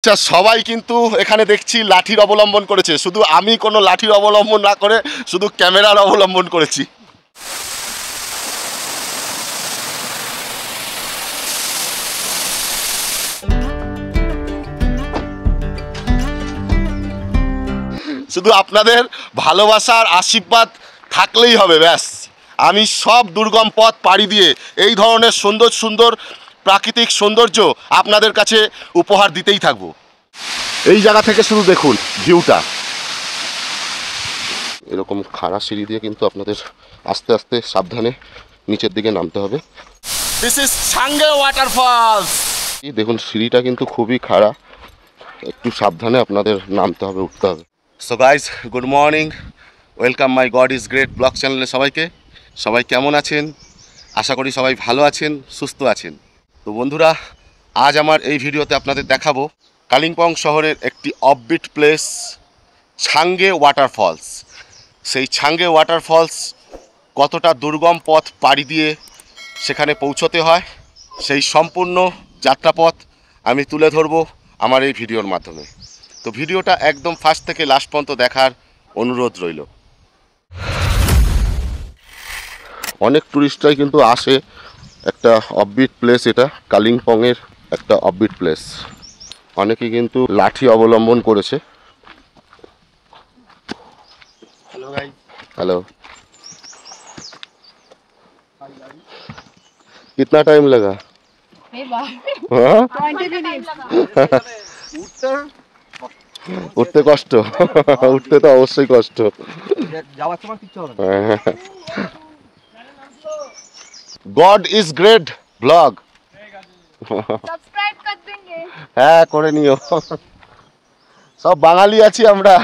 আচ্ছা, সবাই কিন্তু এখানে দেখছি লাঠির অবলম্বন করেছে, শুধু আমি কোনো লাঠির অবলম্বন না করে শুধু ক্যামেরার অবলম্বন করেছি। শুধু আপনাদের ভালোবাসার আশীর্বাদ থাকলেই হবে, ব্যাস। আমি সব দুর্গম পথ পাড়ি দিয়ে এই ধরনের সুন্দর সুন্দর প্রাকৃতিক সৌন্দর্য আপনাদের কাছে উপহার দিতেই থাকবো। এই জায়গা থেকে শুধু দেখুন ভিউটা। এরকম খাড়া সিঁড়ি দিয়ে কিন্তু আপনাদের আস্তে আস্তে সাবধানে নিচের দিকে নামতে হবে। This is ছাঙ্গে waterfalls. দেখুন সিঁড়িটা কিন্তু খুবই খাড়া, একটু সাবধানে আপনাদের নামতে হবে, উঠতে হবে। So guys, good morning, welcome my god is great blog চ্যানেলে সবাইকে। সবাই কেমন আছেন? আশা করি সবাই ভালো আছেন, সুস্থ আছেন। তো বন্ধুরা, আজ আমার এই ভিডিওতে আপনাদের দেখাবো কালিম্পং শহরের একটি অফবিট প্লেস, ছাঙ্গে ওয়াটারফলস। সেই ছাঙ্গে ওয়াটারফলস কতটা দুর্গম পথ পাড়ি দিয়ে সেখানে পৌঁছতে হয়, সেই সম্পূর্ণ যাত্রাপথ আমি তুলে ধরবো আমার এই ভিডিওর মাধ্যমে। তো ভিডিওটা একদম ফার্স্ট থেকে লাস্ট পর্যন্ত দেখার অনুরোধ রইল। অনেক টুরিস্টরাই কিন্তু আসে, একটা অফবিট প্লেস, এটা কালিম্পংয়ের একটা অফবিট প্লেস। অনেকেই কিন্তু লাঠি অবলম্বন করেছে। Hello guys. हेलो। कितना टाइम लगा? हाँ? 20 मिनट। উঠতে কষ্ট, উঠতে তো অবশ্যই কষ্ট। যাওয়ার সময় কিছু হবে না। God is great blog subscribe কর দেंगे। হ্যাঁ, করে নিও। সব বাঙালি আছি আমরা।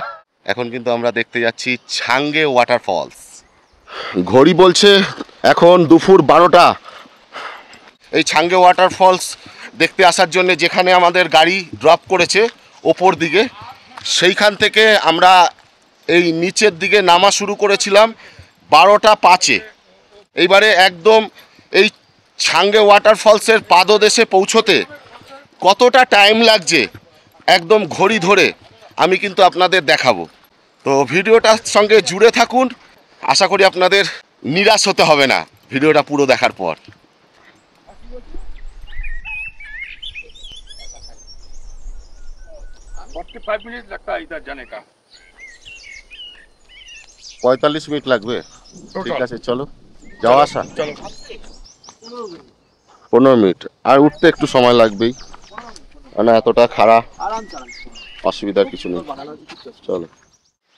এখন কিন্তু আমরা দেখতে যাচ্ছি ছাঙ্গে ওয়াটারফলস। ঘড়ি বলছে এখন দুপুর 12টা। এই ছাঙ্গে ওয়াটারফলস দেখতে আসার জন্য যেখানে আমাদের গাড়ি ড্রপ করেছে ওপর দিকে, সেইখান থেকে আমরা এই নিচের দিকে নামা শুরু করেছিলাম 12টা 5-এ। এইবারে একদম এই ছাঙ্গে ওয়াটারফলসের পাদদেশে পৌঁছতে কতটা টাইম লাগছে একদম ঘড়ি ধরে আমি কিন্তু আপনাদের দেখাবো। তো ভিডিওটার সঙ্গে জুড়ে থাকুন, আশা করি আপনাদের নিরাশ হতে হবে না ভিডিওটা পুরো দেখার পর। 45 मिनट लगता है इधर जाने का। 45 মিনিট লাগবে, ঠিক আছে, চলো যাওয়া আসা। 15 মিনিট, আর উঠতে একটু সময় লাগবেই, মানে এতটা খাড়া, অসুবিধার কিছু নেই, চলো।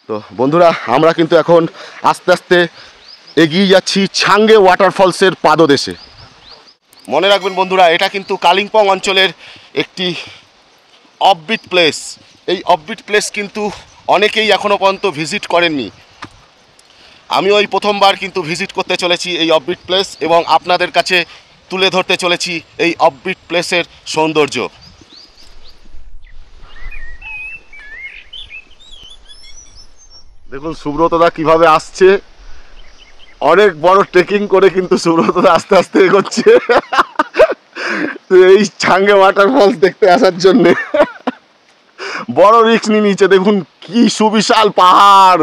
তো বন্ধুরা, আমরা কিন্তু এখন আস্তে আস্তে এগিয়ে যাচ্ছি ছাঙ্গে ওয়াটারফলসের পাদদেশে। মনে রাখবেন বন্ধুরা, এটা কিন্তু কালিম্পং অঞ্চলের একটি অফবিট প্লেস। এই অফবিট প্লেস কিন্তু অনেকেই এখনও পর্যন্ত ভিজিট করেননি। আমিও এই প্রথমবার কিন্তু ভিজিট করতে চলেছি এই অফবিট প্লেস, এবং আপনাদের কাছে তুলে ধরতে চলেছি এই অফবিট প্লেসের সৌন্দর্য। দেখুন সুব্রতদা কিভাবে আসছে, অনেক বড় ট্রেকিং করে কিন্তু সুব্রতদা আস্তে আস্তে এগোচ্ছে এই ছাঙ্গে ওয়াটারফলস দেখতে আসার জন্যে। বড় রিস্ক নিয়ে নিচে, দেখুন কি সুবিশাল পাহাড়,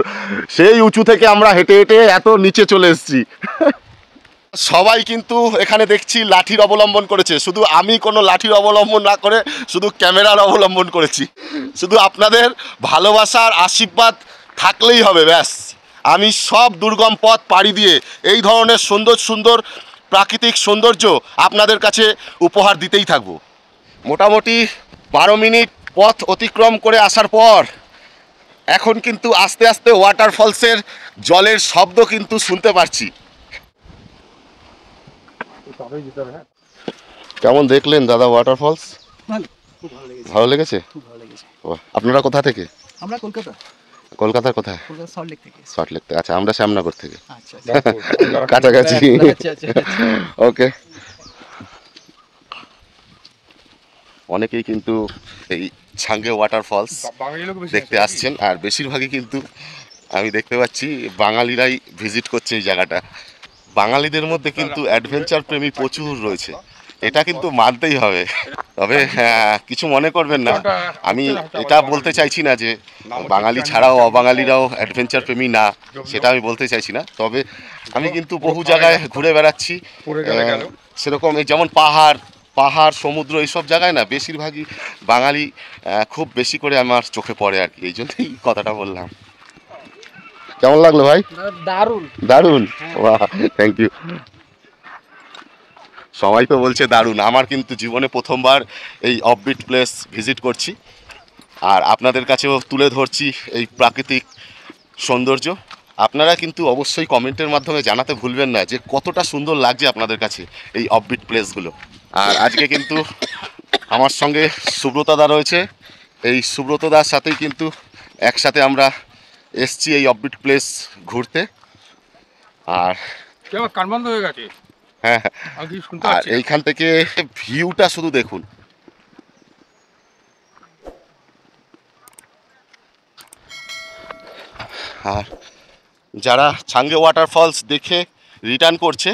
সেই উঁচু থেকে আমরা হেঁটে হেঁটে এত নিচে চলে এসেছি। সবাই কিন্তু এখানে দেখছি লাঠির অবলম্বন করেছে, শুধু আমি কোনো লাঠির অবলম্বন না করে শুধু ক্যামেরার অবলম্বন করেছি। শুধু আপনাদের ভালোবাসার আশীর্বাদ থাকলেই হবে, ব্যাস। আমি সব দুর্গম পথ পাড়ি দিয়ে এই ধরনের সুন্দর সুন্দর প্রাকৃতিক সৌন্দর্য আপনাদের কাছে উপহার দিতেই থাকবো। মোটামুটি 12 মিনিট পথ অতিক্রম করে আসার পর এখন কিন্তু আস্তে আস্তে ওয়াটারফলসের জলের শব্দ কিন্তু শুনতে পাচ্ছি। কেমন দেখলেন দাদা ওয়াটারফলস? ভালো লেগেছে? আপনারা কোথা থেকে? আমরা কলকাতা। কলকাতার কোথায়? সল্টলেক থেকে। সল্টলেক থেকে, আচ্ছা। আমরা শ্যামনগর থেকে, কাছাকাছি। ওকে। অনেকেই কিন্তু এই ছাঙ্গে ওয়াটারফলস দেখতে আসছেন, আর বেশিরভাগই কিন্তু আমি দেখতে পাচ্ছি বাঙালিরাই ভিজিট করছে এই জায়গাটা। বাঙালিদের মধ্যে কিন্তু অ্যাডভেঞ্চার প্রেমী প্রচুর রয়েছে, এটা কিন্তু মানতেই হবে। তবে কিছু মনে করবেন না, আমি এটা বলতে চাইছি না যে বাঙালি ছাড়াও অবাঙালিরাও অ্যাডভেঞ্চার প্রেমী না, সেটা আমি বলতে চাইছি না। তবে আমি কিন্তু বহু জায়গায় ঘুরে বেড়াচ্ছি, সেরকম এই যেমন পাহাড় পাহাড় সমুদ্র এইসব জায়গায় না বেশিরভাগই বাঙালি খুব বেশি করে আমার চোখে পড়ে আর কি, এই জন্যই কথাটা বললাম। কেমন লাগলো ভাই? দারুণ দারুণ, বাহ, থ্যাংক ইউ। সবাই তো বলছে দারুণ, আমার কিন্তু জীবনে প্রথমবার এই অফবিট প্লেস ভিজিট করছি, আর আপনাদের কাছেও তুলে ধরছি এই প্রাকৃতিক সৌন্দর্য। আপনারা কিন্তু অবশ্যই কমেন্টের মাধ্যমে জানাতে ভুলবেন না যে কতটা সুন্দর লাগছে আপনাদের কাছে এই অফবিট প্লেসগুলো। আর আজকে কিন্তু আমার সঙ্গে সুব্রতদা রয়েছে, এই সুব্রতদার সাথেই কিন্তু একসাথে আমরা এসছি এই অফবিট প্লেস ঘুরতে। আর কান বন্ধ হয়ে গেছে। হ্যাঁ, আর এইখান থেকে ভিউটা শুধু দেখুন। আর যারা ছাঙ্গে ওয়াটারফলস দেখে রিটার্ন করছে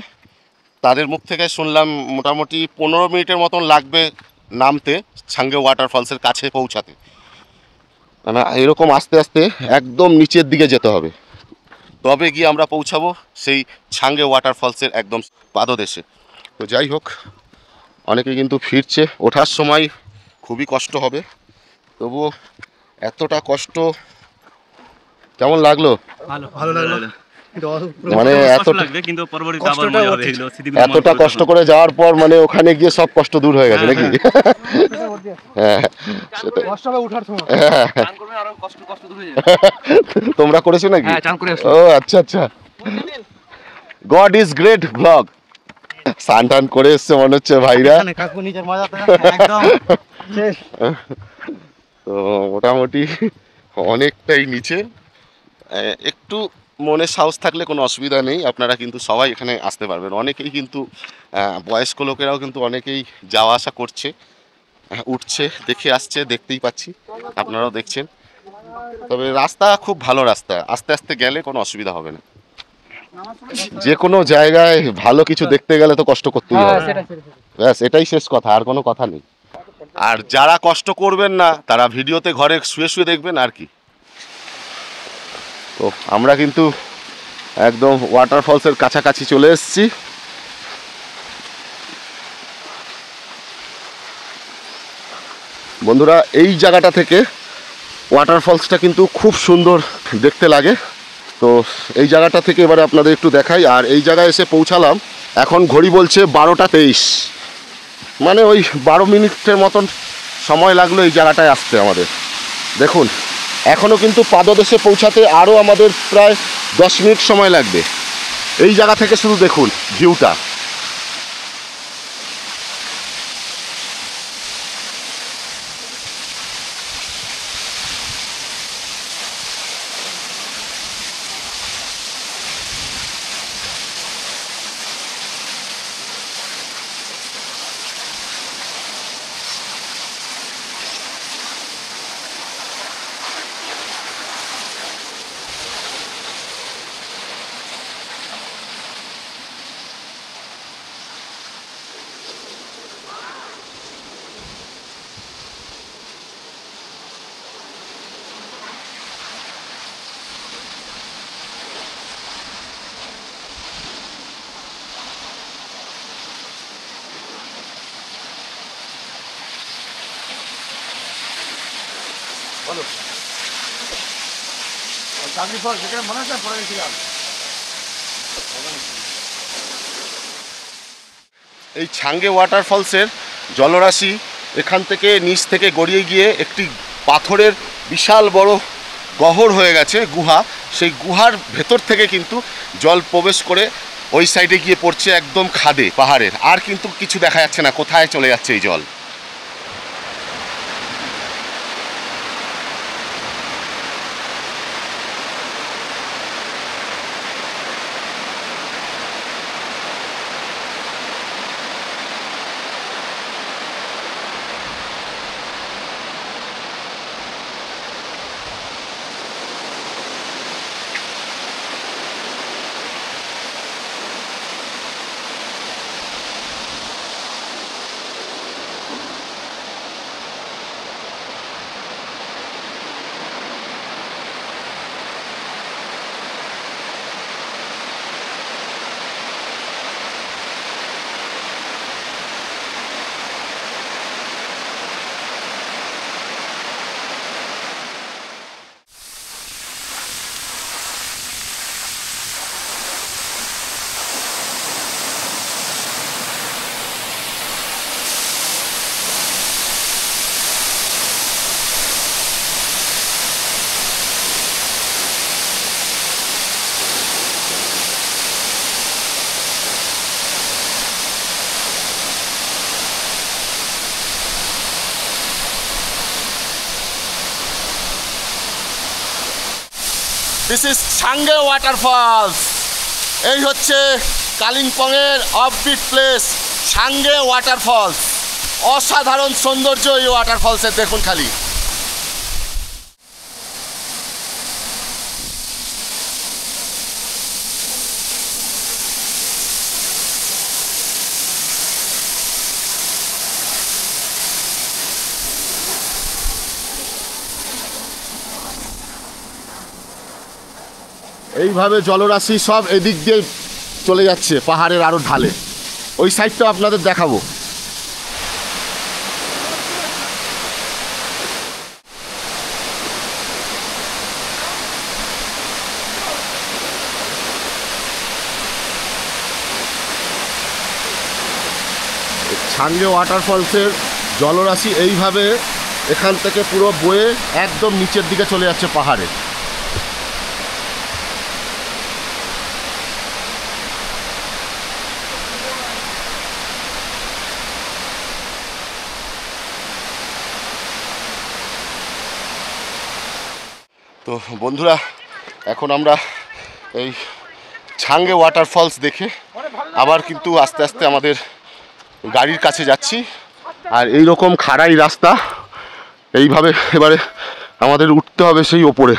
তাদের মুখ থেকে শুনলাম মোটামুটি 15 মিনিটের মতন লাগবে নামতে ছাঙ্গে ওয়াটারফলসের কাছে পৌঁছাতে। মানে এরকম আস্তে আস্তে একদম নিচের দিকে যেতে হবে, তবে গিয়ে আমরা পৌঁছাবো সেই ছাঙ্গে ওয়াটারফলসের একদম পাদদেশে। তো যাই হোক, অনেকে কিন্তু ফিরছে, ওঠার সময় খুবই কষ্ট হবে, তবুও এতটা কষ্ট কেমন লাগলো? ভালো লাগলো। মানে এতটা কষ্ট করে যাওয়ার পর মানে ওখানে গিয়ে সব কষ্ট দূর হয়ে গেছে নাকি? হ্যাঁ, তোমরা করেছো নাকি? ও আচ্ছা আচ্ছা। God is great blog. স্নান টান করে এসছে মনে হচ্ছে ভাইরা। তো মোটামুটি অনেকটাই নিচে, একটু মনে সাহস থাকলে কোনো অসুবিধা নেই, আপনারা কিন্তু সবাই এখানে আসতে পারবেন। অনেকেই কিন্তু বয়স্ক লোকেরাও কিন্তু অনেকেই যাওয়া আসা করছে, উঠছে, দেখে আসছে, দেখতেই পাচ্ছি, আপনারাও দেখছেন। তবে রাস্তা খুব ভালো রাস্তা, আস্তে আস্তে গেলে কোনো অসুবিধা হবে না। যে কোনো জায়গায় ভালো কিছু দেখতে গেলে তো কষ্ট করতেই হবে, ব্যাস এটাই শেষ কথা, আর কোনো কথা নেই। আর যারা কষ্ট করবেন না তারা ভিডিওতে ঘরে শুয়ে শুয়ে দেখবেন আর কি। তো আমরা কিন্তু একদম ওয়াটারফলসের কাছাকাছি চলে এসেছি। বন্ধুরা, এই জায়গাটা থেকে ওয়াটারফলসটা কিন্তু খুব সুন্দর দেখতে লাগে। তো এই জায়গাটা থেকে এবারে আপনাদের একটু দেখাই। আর এই জায়গায় এসে পৌঁছালাম, এখন ঘড়ি বলছে 12টা 23, মানে ওই 12 মিনিটের মতন সময় লাগলো এই জায়গাটায় আসতে আমাদের। দেখুন এখনও কিন্তু পাদদেশে পৌঁছাতে আরও আমাদের প্রায় 10 মিনিট সময় লাগবে। এই জায়গা থেকে শুধু দেখুন ভিউটা। এই ছাঙ্গে ওয়াটারফলসের জলরাশি এখান থেকে নিচ থেকে গড়িয়ে গিয়ে একটি পাথরের বিশাল বড় গহ্বর হয়ে গেছে, গুহা। সেই গুহার ভেতর থেকে কিন্তু জল প্রবেশ করে ওই সাইডে গিয়ে পড়ছে একদম খাদে পাহাড়ের। আর কিন্তু কিছু দেখা যাচ্ছে না, কোথায় চলে যাচ্ছে এই জল। This is Sange waterfalls. এই হচ্ছে কালিম্পংয়ের অফবিট প্লেস সাঙ্গে ওয়াটারফলস। অসাধারণ সৌন্দর্য এই ওয়াটারফলসের, দেখুন খালি। এইভাবে জলরাশি সব এদিক দিয়ে চলে যাচ্ছে পাহাড়ের আরো ঢালে। ওই সাইডটা আপনাদের দেখাবো। সাঙ্গে ওয়াটারফলসের জলরাশি এইভাবে এখান থেকে পুরো বয়ে একদম নিচের দিকে চলে যাচ্ছে পাহাড়ে। তো বন্ধুরা, এখন আমরা এই সাঙ্গে ওয়াটারফলস দেখে আবার কিন্তু আস্তে আস্তে আমাদের গাড়ির কাছে যাচ্ছি। আর এই রকম খাড়াই রাস্তা, এইভাবে এবারে আমাদের উঠতে হবে সেই ওপরে।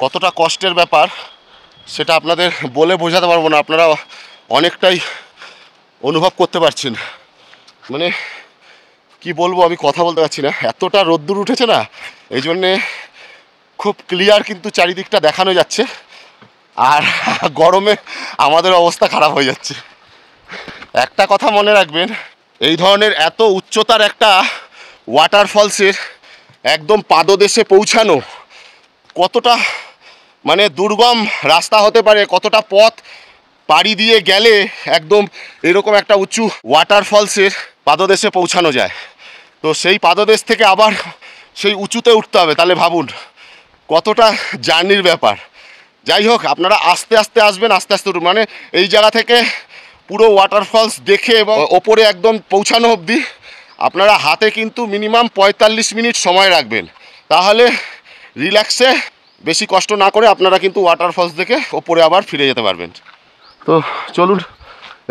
কতটা কষ্টের ব্যাপার সেটা আপনাদের বলে বোঝাতে পারবো না, আপনারা অনেকটাই অনুভব করতে পারছেন। মানে কি বলবো, আমি কথা বলতে পারছি না, এতটা রোদ্দুর উঠেছে না, এই জন্যে খুব ক্লিয়ার কিন্তু চারিদিকটা দেখানো যাচ্ছে। আর গরমে আমাদের অবস্থা খারাপ হয়ে যাচ্ছে। একটা কথা মনে রাখবেন, এই ধরনের এত উচ্চতার একটা ওয়াটারফলসের একদম পাদদেশে পৌঁছানো কতটা মানে দুর্গম রাস্তা হতে পারে, কতটা পথ পাড়ি দিয়ে গেলে একদম এরকম একটা উঁচু ওয়াটারফলসের পাদদেশে পৌঁছানো যায়। তো সেই পাদদেশ থেকে আবার সেই উঁচুতে উঠতে হবে, তাহলে ভাবুন কতটা জার্নির ব্যাপার। যাই হোক, আপনারা আস্তে আস্তে আসবেন, আস্তে আস্তে উঠুন। মানে এই জায়গা থেকে পুরো ওয়াটারফলস দেখে এবং ওপরে একদম পৌঁছানো অবধি আপনারা হাতে কিন্তু মিনিমাম 45 মিনিট সময় রাখবেন, তাহলে রিল্যাক্সে বেশি কষ্ট না করে আপনারা কিন্তু ওয়াটারফলস দেখে ওপরে আবার ফিরে যেতে পারবেন। তো চলুন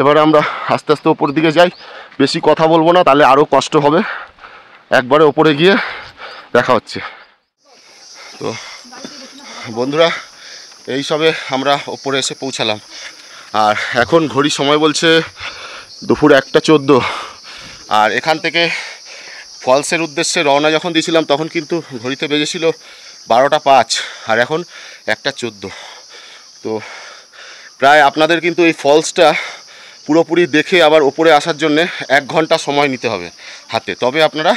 এবারে আমরা আস্তে আস্তে ওপরের দিকে যাই। বেশি কথা বলবো না, তাহলে আরও কষ্ট হবে। একবারে ওপরে গিয়ে দেখা হচ্ছে। তো বন্ধুরা, এই সবে আমরা ওপরে এসে পৌঁছালাম। আর এখন ঘড়ি সময় বলছে দুপুর 1:14। আর এখান থেকে ফলসের উদ্দেশ্যে রওনা যখন দিয়েছিলাম তখন কিন্তু ঘড়িতে বেজেছিল 12:05, আর এখন 1:14। তো প্রায় আপনাদের কিন্তু এই ফলসটা পুরোপুরি দেখে আবার ওপরে আসার জন্যে 1 ঘন্টা সময় নিতে হবে হাতে, তবে আপনারা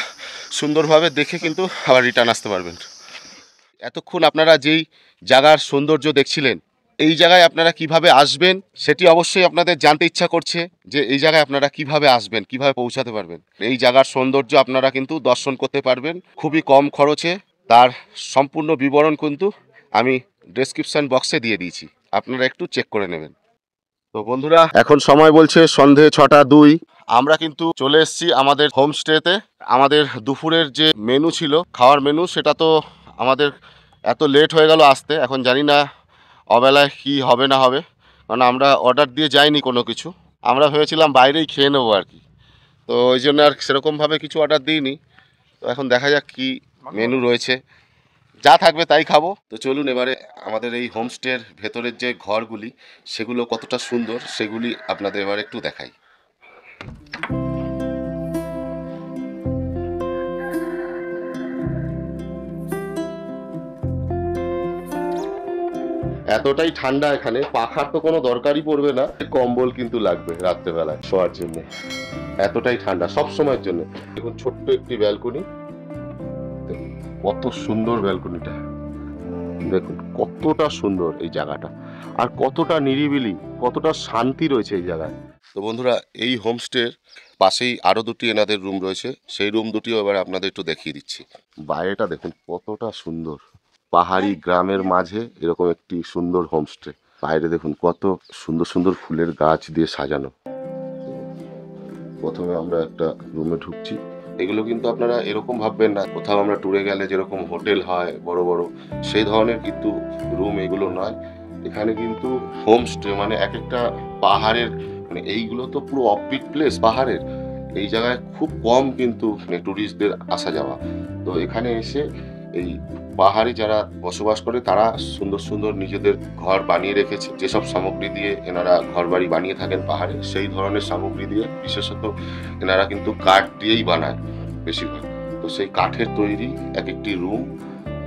সুন্দরভাবে দেখে কিন্তু আবার রিটার্ন আসতে পারবেন। এতক্ষণ আপনারা যেই জায়গার সৌন্দর্য দেখছিলেন, এই জায়গায় আপনারা কিভাবে আসবেন সেটি অবশ্যই আপনাদের জানতে ইচ্ছা করছে, যে এই জায়গায় আপনারা কিভাবে আসবেন, কিভাবে পৌঁছাতে পারবেন। এই জায়গার সৌন্দর্য আপনারা কিন্তু দর্শন করতে পারবেন খুবই কম খরচে। তার সম্পূর্ণ বিবরণ কিন্তু আমি ডেসক্রিপশন বক্সে দিয়ে দিয়েছি, আপনারা একটু চেক করে নেবেন। তো বন্ধুরা, এখন সময় বলছে সন্ধে 6:02। আমরা কিন্তু চলে এসেছি আমাদের হোমস্টেতে। আমাদের দুপুরের যে মেনু ছিল, খাওয়ার মেনু, সেটা তো আমাদের এত লেট হয়ে গেল আসতে। এখন জানি না অবেলায় কি হবে না হবে, কারণ আমরা অর্ডার দিয়ে যাইনি কোনো কিছু। আমরা ভেবেছিলাম বাইরেই খেয়ে নেবো আর কি, তো ওই জন্য আর সেরকমভাবে কিছু অর্ডার দিইনি। তো এখন দেখা যাক কি মেনু রয়েছে, যা থাকবে তাই খাবো। তো চলুন এবারে আমাদের এই হোমস্টের ভেতরের যে ঘরগুলি সেগুলো কতটা সুন্দর সেগুলি আপনাদের এবার একটু দেখাই। এতটাই ঠান্ডা এখানে, পাখার তো কোনো দরকারই পড়বে না, কম্বল কিন্তু লাগবে রাত্রেবেলায় শোয়ার জন্য। এতটাই ঠান্ডা সব সময়ের জন্য। দেখুন ছোট্ট একটি ব্যালকনি, কত সুন্দর ব্যালকনিটা, দেখুন কতটা সুন্দর এই জায়গাটা, আর কতটা নিরিবিলি, কতটা শান্তি রয়েছে এই জায়গায়। তো বন্ধুরা, এই হোমস্টের পাশেই আরো দুটি এনাদের রুম রয়েছে, সেই রুম দুটিও এবার আপনাদের একটু দেখিয়ে দিচ্ছি। বাইরেটা দেখুন কতটা সুন্দর, পাহাড়ি গ্রামের মাঝে এরকম একটি সুন্দর হোমস্টে। বাইরে দেখুন কত সুন্দর সুন্দর ফুলের গাছ দিয়ে সাজানো। প্রথমে আমরা একটা রুমে ঢুকছি, এগুলো কিন্তু আপনারা এরকম ভাববেন না কোথাও আমরা ট্যুরে গেলে যেরকম হোটেল হয় বড় বড়, সেই ধরনের কিন্তু রুম এগুলো নয়। এখানে কিন্তু হোমস্টে, মানে এক একটা পাহাড়ের, মানে এইগুলো তো পুরো অফবিট প্লেস পাহাড়ের, এই জায়গায় খুব কম কিন্তু ট্যুরিস্টদের আসা যাওয়া। তো এখানে এসে এই পাহাড়ে যারা বসবাস করে তারা সুন্দর সুন্দর নিজেদের ঘর বানিয়ে রেখেছে। যেসব সামগ্রী দিয়ে এনারা ঘর বাড়ি বানিয়ে থাকেন পাহাড়ে, সেই ধরনের সামগ্রী দিয়ে, বিশেষত এনারা কিন্তু কাঠ দিয়েই বানায় বেশিরভাগ। তো সেই কাঠের তৈরি এক একটি রুম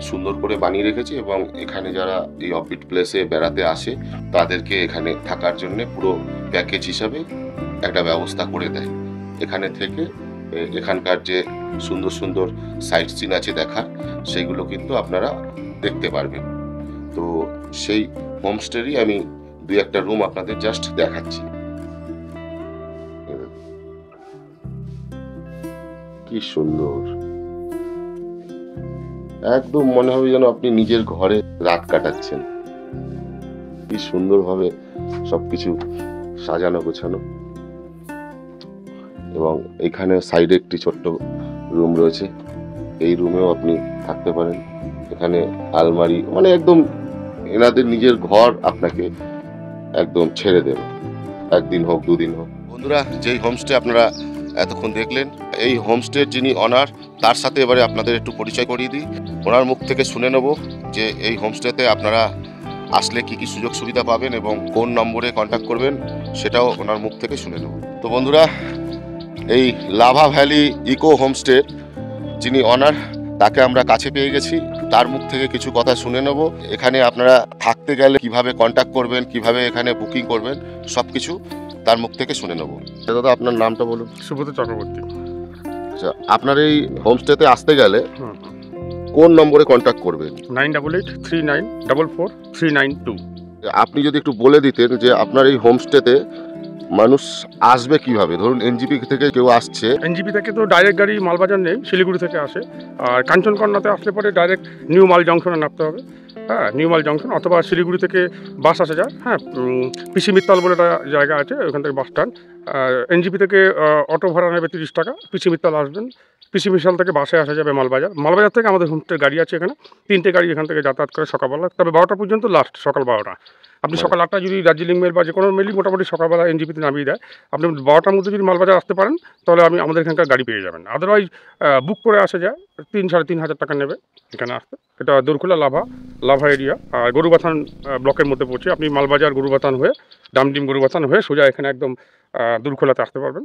সুন্দর করে বানিয়ে রেখেছে, এবং এখানে যারা এই অফবিট প্লেসে বেড়াতে আসে তাদেরকে এখানে থাকার জন্য পুরো প্যাকেজ হিসাবে একটা ব্যবস্থা করে দেয়। এখানে থেকে এখানকার যে সুন্দর সুন্দর সাইট সিন আছে দেখার, সেইগুলো কিন্তু আপনারা দেখতে পারবেন। তো সেই হোমস্টেরই আমি দুই একটা রুম আপনাদের জাস্ট দেখাচ্ছি। কি সুন্দর, একদম মনে হবে যেন আপনি নিজের ঘরে রাত কাটাচ্ছেন। কি সুন্দরভাবে সবকিছু সাজানো গোছানো, এবং এখানে সাইডে একটি ছোট্ট রুম রয়েছে, এই রুমেও আপনি থাকতে পারেন। এখানে আলমারি, মানে একদম এনাদের নিজের ঘর আপনাকে একদম ছেড়ে দেবে, একদিন হোক দুদিন হোক। বন্ধুরা, যেই হোমস্টে আপনারা এতক্ষণ দেখলেন, এই হোমস্টের যিনি অনার, তার সাথে এবারে আপনাদের একটু পরিচয় করিয়ে দিই। ওনার মুখ থেকে শুনে নেব যে এই হোমস্টেতে আপনারা আসলে কি কি সুযোগ সুবিধা পাবেন এবং কোন নম্বরে কন্ট্যাক্ট করবেন, সেটাও ওনার মুখ থেকে শুনে নেব। তো বন্ধুরা, এই লাভা ভ্যালি ইকো হোমস্টে যিনি অনার, তাকে আমরা কাছে পেয়ে গেছি। তার মুখ থেকে কিছু কথা শুনে নেব। এখানে আপনারা থাকতে গেলে কিভাবে কন্ট্যাক্ট করবেন, কিভাবে এখানে বুকিং করবেন, সব কিছু তার মুখ থেকে শুনে নেব। দাদা, আপনার নামটা বলুন। সুব্রত চক্রবর্তী। আচ্ছা, আপনার এই হোমস্টেতে আসতে গেলে কোন নম্বরে কন্ট্যাক্ট করবেন? 9883944392। আপনি যদি একটু বলে দিতেন যে আপনার এই হোমস্টেতে মানুষ আসবে কিভাবে? ধরুন এনজিপি থেকে কেউ আসছে। এনজিপি থেকে তো ডাইরেক্ট গাড়ি মালবাজার নেই, শিলিগুড়ি থেকে আসে। আর কাঞ্চনকন্যাতে আসলে পরে ডাইরেক্ট নিউ মাল জংশনে নামতে হবে। হ্যাঁ, নিউ মাল জংশন, অথবা শিলিগুড়ি থেকে বাস আসা যায়। হ্যাঁ, পিসি মিত্তাল বলে একটা জায়গা আছে, ওখান থেকে বাস স্ট্যান্ড। এনজিপি থেকে অটো ভাড়া নেবে 30 টাকা। পিসি মিত্তাল আসবেন, পিসি মিত্তাল থেকে বাসে আসা যাবে মালবাজার। মালবাজার থেকে আমাদের হোমস্টের গাড়ি আছে, এখানে 3টে গাড়ি এখান থেকে যাতায়াত করে সকালবেলা, তবে 12টা পর্যন্ত লাস্ট, সকাল 12টা। আপনি সকাল 8টায় যদি দার্জিলিং মেল বা যে কোনো মেলই মোটামুটি সকালবেলা এনজিপিতে নামিয়ে দেয়। আপনি 12টার মধ্যে যদি মালবাজার আসতে পারেন তাহলে আমাদের এখানকার গাড়ি পেয়ে যাবেন। আদারওয়াইজ বুক করে আসা যায়, 3-3.5 টাকা নেবে এখানে আসতে। এটা দোরখোলা লাভা এরিয়া, আর গরুবাথান ব্লকের মধ্যে পড়ছে। আপনি মালবাজার গরুবাথান হয়ে, ডামডিম গরুবাথান হয়ে সোজা এখানে একদম দোরখোলাতে আসতে পারবেন।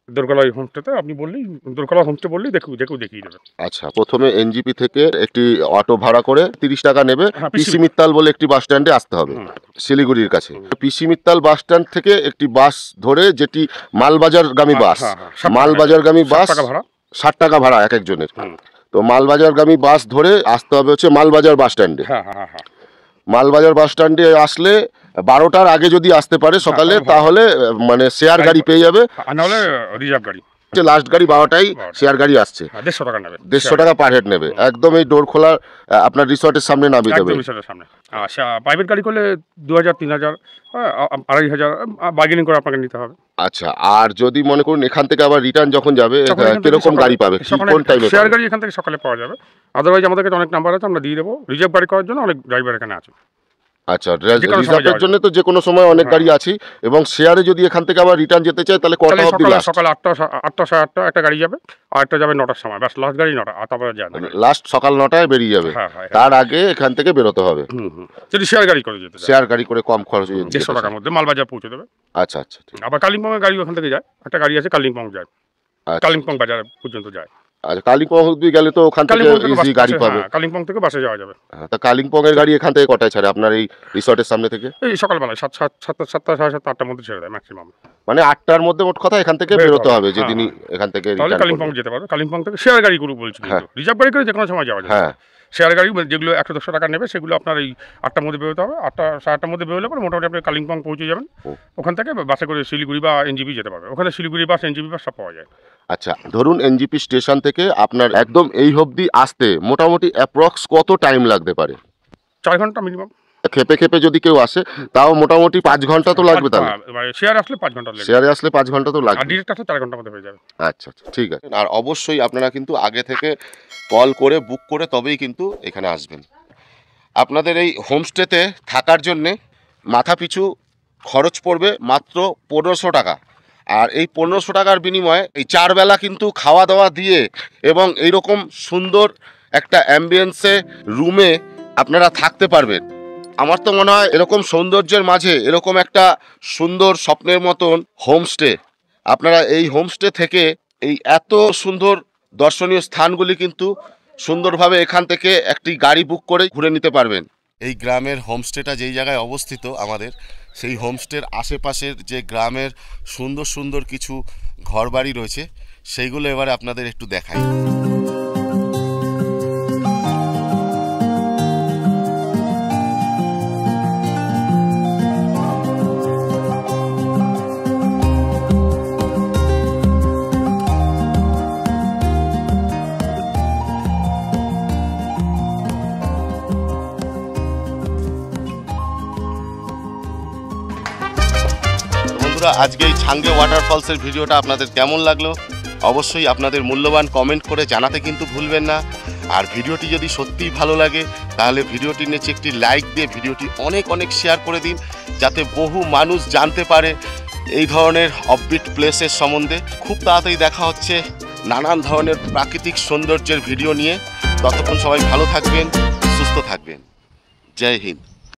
দোরখোলা হোমস্টেতে আপনি বললেই, দোরখোলা হোমস্টে বললেই দেখিয়ে দেবেন। আচ্ছা, প্রথমে এনজিপি থেকে একটি অটো ভাড়া করে 30 টাকা নেবে। পিসি মিত্তাল বলে একটি বাস স্ট্যান্ডে আসতে হবে শিলিগুড়ির কাছে। পিসি মিত্তাল বাস স্ট্যান্ড থেকে একটি বাস ধরে, যেটি মালবাজারগামী বাস, মালবাজারগামী বাস 60 টাকা ভাড়া এক একজনের। তো মালবাজারগামী বাস ধরে আসতে হবে হচ্ছে মালবাজার বাস স্ট্যান্ডে। মালবাজার বাস স্ট্যান্ডে আসলে 12টার আগে যদি আসতে পারে সকালে, তাহলে মানে শেয়ার গাড়ি পেয়ে যাবে, নাহলে রিজার্ভ গাড়ি। লাস্ট গাড়ি 12টায় শেয়ার গাড়ি আসছে, 150 টাকা নেবে, 150 টাকা পার হেড নেবে। একদম এই ডোরখোলা আপনার রিসর্টের সামনে নামিয়ে দেবে। রিসর্টের সামনে। আচ্ছা, প্রাইভেট গাড়ি করলে 2000, 3000, 2500 বার্গেনিং করে আপনাকে নিতে হবে। আচ্ছা, আর যদি মনে করুন এখান থেকে আবার রিটার্ন যখন যাবে, কিরকম গাড়ি পাবে, কোন টাইমে? শেয়ার গাড়ি এখান থেকে সকালে পাওয়া যাবে। আদারওয়াইজ আমাদের কাছে অনেক নাম্বার আছে, আমরা দিয়ে দেবো। রিজার্ভ গাড়ি করার জন্য অনেক ড্রাইভার এখানে আছে। আচ্ছা, রিজার্ভের জন্য তো যে কোনো সময় অনেক গাড়ি আছে। এবং শেয়ারে যদি এখান থেকে আবার রিটার্ন যেতে চাই তাহলে কটা অবধি? সকাল 8টা 8:30 একটা গাড়ি যাবে, আর একটা যাবে 9টার সময়। ব্যাস, লাস্ট গাড়ি 9টা, আর তারপরে যাবে লাস্ট সকাল 9টায় বেরিয়ে যাবে। তার আগে এখান থেকে বেরোতে হবে। যদি শেয়ার গাড়ি করে যেতে, শেয়ার গাড়ি করে কম খরচে 150 টাকার মধ্যে মালবাজার পৌঁছে দেবে। আচ্ছা আচ্ছা। আবার কালিম্পংয়ের গাড়ি ওখান থেকে যায়, একটা গাড়ি আছে কালিম্পং যায়, কালিম্পং বাজার পর্যন্ত যায়। আচ্ছা, কালিম্পং অবধি গেলে তো ওখান থেকে ইজি গাড়ি পাবে। কালিম্পং থেকে বাসে যাওয়া যাবে। তা কালিম্পং এর গাড়ি এখান থেকে কটায় ছাড়ে আপনার এই রিসর্টের সামনে থেকে? এই সকালবেলায় 7:30, 7:30, 8টার মধ্যে ছেড়ে দেয় ম্যাক্সিমাম। মানে 8টার মধ্যে মোট কথা এখান থেকে বেরোতে হবে যেদিন এখান থেকে তাহলে কালিম্পং যেতে পারবে। কালিম্পং থেকে শেয়ার গাড়ি করে বলছি, রিজার্ভ গাড়ি করে যে কোনো সময় যাওয়া যায়। হ্যাঁ, শেয়ার গাড়ি যেগুলো 100-200 টাকা নেবে, সেগুলো আপনার এই 8টার মধ্যে বেরোতে হবে। 8টা 8:30 মধ্যে বেরোলে পরে মোটামুটি আপনি কালিম্পং পৌঁছে যাবেন। ওখান থেকে বাসে করে শিলিগুড়ি বা এনজিপি যেতে পারবে। ওখানে শিলিগুড়ি বাস, এনজিপি বাস সব পাওয়া যায়। আচ্ছা, ধরুন এনজিপি স্টেশন থেকে আপনার একদম এই অবধি আসতে মোটামুটি অ্যাপ্রক্স কত টাইম লাগতে পারে? 4 ঘন্টা মিনিমাম। খেপে খেপে যদি কেউ আসে তাও মোটামুটি 5 ঘন্টা তো লাগবে তাহলে। শেয়ারে আসলে 5 ঘন্টা লাগবে, শেয়ারে আসলে 5 ঘন্টা তো লাগবে, আর ডিরেক্ট আসলে 4 ঘন্টার মধ্যে হয়ে যাবে। আচ্ছা আচ্ছা, ঠিক আছে। আর অবশ্যই আপনারা কিন্তু আগে থেকে কল করে বুক করে তবেই কিন্তু এখানে আসবেন। আপনাদের এই হোমস্টেতে থাকার জন্যে মাথা পিছু খরচ পড়বে মাত্র 1500 টাকা। আর এই 1500 টাকার বিনিময়ে এই 4 বেলা কিন্তু খাওয়া দাওয়া দিয়ে এবং এইরকম সুন্দর একটা অ্যাম্বিয়েন্সে রুমে আপনারা থাকতে পারবেন। আমার তো মনে হয় এরকম সৌন্দর্যের মাঝে এরকম একটা সুন্দর স্বপ্নের মতন হোমস্টে, আপনারা এই হোমস্টে থেকে এই এত সুন্দর দর্শনীয় স্থানগুলি কিন্তু সুন্দরভাবে এখান থেকে একটি গাড়ি বুক করে ঘুরে নিতে পারবেন। এই গ্রামের হোমস্টেটা যেই জায়গায় অবস্থিত আমাদের, সেই হোমস্টের আশেপাশের যে গ্রামের সুন্দর সুন্দর কিছু ঘরবাড়ি রয়েছে সেইগুলো এবারে আপনাদের একটু দেখাই। আজকে এই ছাঙ্গে ওয়াটারফলসের ভিডিওটা আপনাদের কেমন লাগলো অবশ্যই আপনাদের মূল্যবান কমেন্ট করে জানাতে কিন্তু ভুলবেন না। আর ভিডিওটি যদি সত্যিই ভালো লাগে তাহলে ভিডিওটির নিচে একটি লাইক দিয়ে ভিডিওটি অনেক অনেক শেয়ার করে দিন, যাতে বহু মানুষ জানতে পারে এই ধরনের অফবিট প্লেসের সম্বন্ধে। খুব তাড়াতাড়ি দেখা হচ্ছে নানান ধরনের প্রাকৃতিক সৌন্দর্যের ভিডিও নিয়ে। ততক্ষণ সবাই ভালো থাকবেন, সুস্থ থাকবেন। জয় হিন্দ।